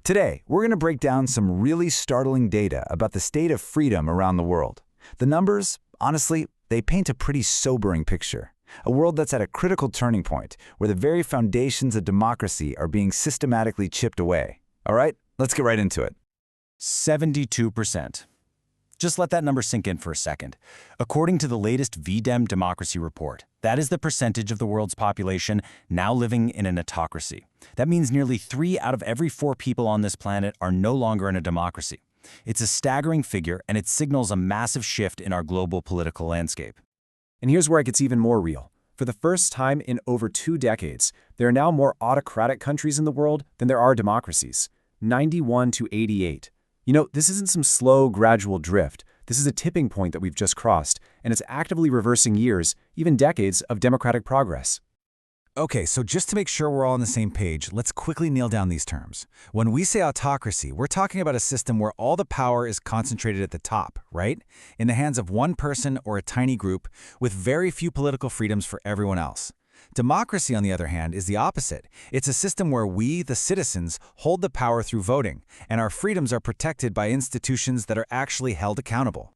Today, we're going to break down some really startling data about the state of freedom around the world. The numbers, honestly, they paint a pretty sobering picture. A world that's at a critical turning point, where the very foundations of democracy are being systematically chipped away. All right, let's get right into it. 72%. Just let that number sink in for a second. According to the latest V-Dem democracy report, that is the percentage of the world's population now living in an autocracy. That means nearly 3 out of every 4 people on this planet are no longer in a democracy. It's a staggering figure, and it signals a massive shift in our global political landscape. And here's where it gets even more real. For the first time in over 2 decades, there are now more autocratic countries in the world than there are democracies. 91 to 88. You know, this isn't some slow, gradual drift. This is a tipping point that we've just crossed, and it's actively reversing years, even decades, of democratic progress. Okay, so just to make sure we're all on the same page, let's quickly nail down these terms. When we say autocracy, we're talking about a system where all the power is concentrated at the top, right? In the hands of one person or a tiny group, with very few political freedoms for everyone else. Democracy, on the other hand, is the opposite. It's a system where we, the citizens, hold the power through voting, and our freedoms are protected by institutions that are actually held accountable.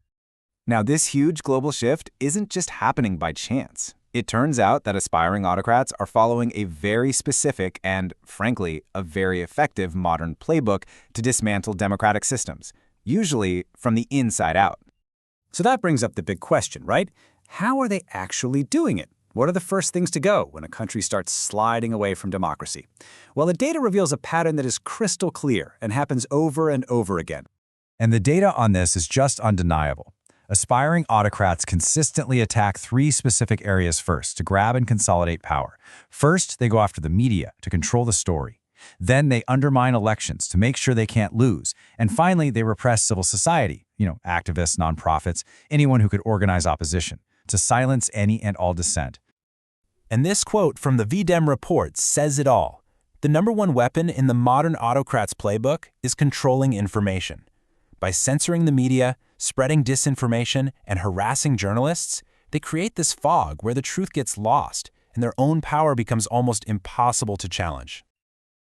Now, this huge global shift isn't just happening by chance. It turns out that aspiring autocrats are following a very specific and, frankly, a very effective modern playbook to dismantle democratic systems, usually from the inside out. So that brings up the big question, right? How are they actually doing it? What are the first things to go when a country starts sliding away from democracy? Well, the data reveals a pattern that is crystal clear and happens over and over again. And the data on this is just undeniable. Aspiring autocrats consistently attack 3 specific areas first to grab and consolidate power. First, they go after the media to control the story. Then they undermine elections to make sure they can't lose. And finally, they repress civil society, activists, nonprofits, anyone who could organize opposition, to silence any and all dissent. And this quote from the V-Dem report says it all. The number one weapon in the modern autocrat's playbook is controlling information. By censoring the media, spreading disinformation, and harassing journalists, they create this fog where the truth gets lost and their own power becomes almost impossible to challenge.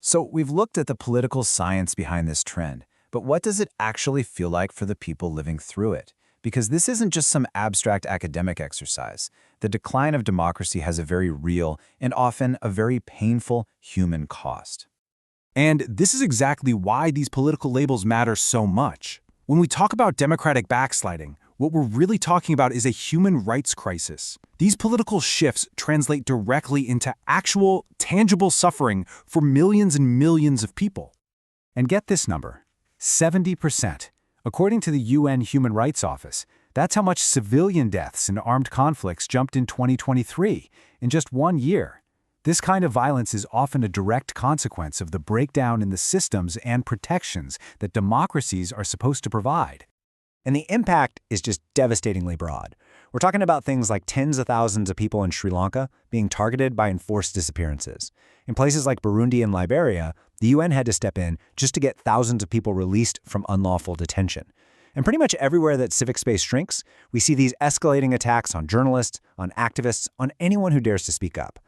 So we've looked at the political science behind this trend, but what does it actually feel like for the people living through it? Because this isn't just some abstract academic exercise. The decline of democracy has a very real and often a very painful human cost. And this is exactly why these political labels matter so much. When we talk about democratic backsliding, what we're really talking about is a human rights crisis. These political shifts translate directly into actual, tangible suffering for millions and millions of people. And get this number, 70%. According to the UN Human Rights Office, that's how much civilian deaths in armed conflicts jumped in 2023, in just 1 year. This kind of violence is often a direct consequence of the breakdown in the systems and protections that democracies are supposed to provide. And the impact is just devastatingly broad. We're talking about things like tens of thousands of people in Sri Lanka being targeted by enforced disappearances. In places like Burundi and Liberia, the UN had to step in just to get thousands of people released from unlawful detention. And pretty much everywhere that civic space shrinks, we see these escalating attacks on journalists, on activists, on anyone who dares to speak up.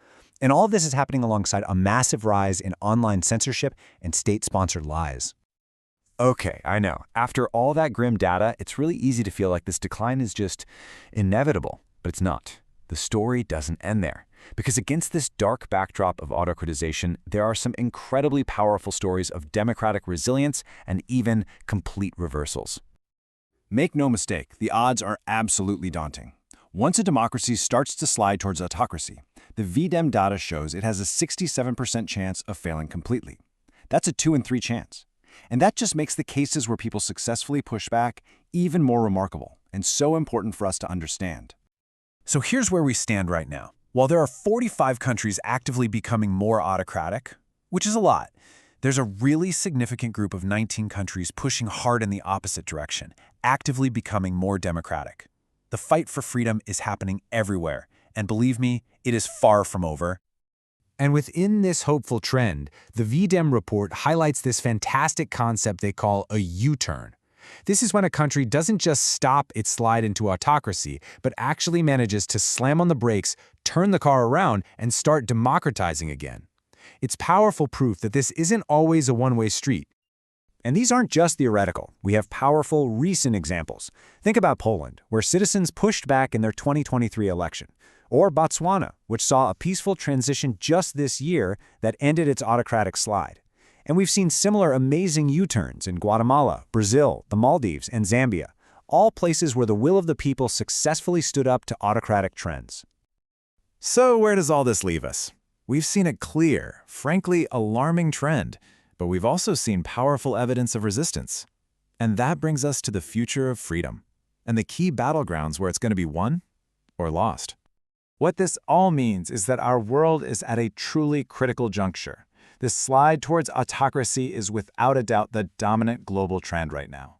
And all of this is happening alongside a massive rise in online censorship and state-sponsored lies. Okay, I know. After all that grim data, it's really easy to feel like this decline is just inevitable, but it's not. The story doesn't end there. Because against this dark backdrop of autocratization, there are some incredibly powerful stories of democratic resilience and even complete reversals. Make no mistake, the odds are absolutely daunting. Once a democracy starts to slide towards autocracy, the V-Dem data shows it has a 67% chance of failing completely. That's a 2 in 3 chance. And that just makes the cases where people successfully push back even more remarkable and so important for us to understand. So here's where we stand right now. While there are 45 countries actively becoming more autocratic, which is a lot, there's a really significant group of 19 countries pushing hard in the opposite direction, actively becoming more democratic. The fight for freedom is happening everywhere, and believe me, it is far from over. And within this hopeful trend, the V-Dem report highlights this fantastic concept they call a U-turn. This is when a country doesn't just stop its slide into autocracy, but actually manages to slam on the brakes, turn the car around, and start democratizing again. It's powerful proof that this isn't always a one-way street. And these aren't just theoretical. We have powerful, recent examples. Think about Poland, where citizens pushed back in their 2023 election. Or Botswana, which saw a peaceful transition just this year that ended its autocratic slide. And we've seen similar amazing U-turns in Guatemala, Brazil, the Maldives, and Zambia, all places where the will of the people successfully stood up to autocratic trends. So where does all this leave us? We've seen a clear, frankly alarming trend, but we've also seen powerful evidence of resistance. And that brings us to the future of freedom, and the key battlegrounds where it's going to be won or lost. What this all means is that our world is at a truly critical juncture. This slide towards autocracy is without a doubt the dominant global trend right now.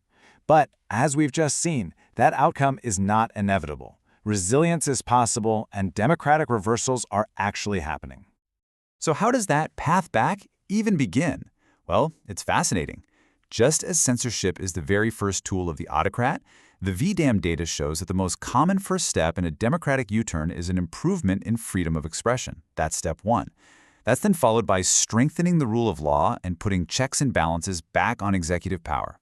But, as we've just seen, that outcome is not inevitable. Resilience is possible, and democratic reversals are actually happening. So how does that path back even begin? Well, it's fascinating. Just as censorship is the very first tool of the autocrat, the V-Dem data shows that the most common first step in a democratic U-turn is an improvement in freedom of expression. That's step one. That's then followed by strengthening the rule of law and putting checks and balances back on executive power.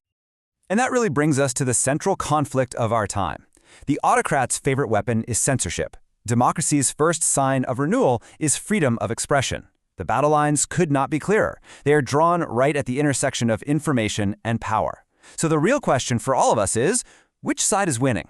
And that really brings us to the central conflict of our time. The autocrat's favorite weapon is censorship. Democracy's first sign of renewal is freedom of expression. The battle lines could not be clearer. They are drawn right at the intersection of information and power. So the real question for all of us is, which side is winning?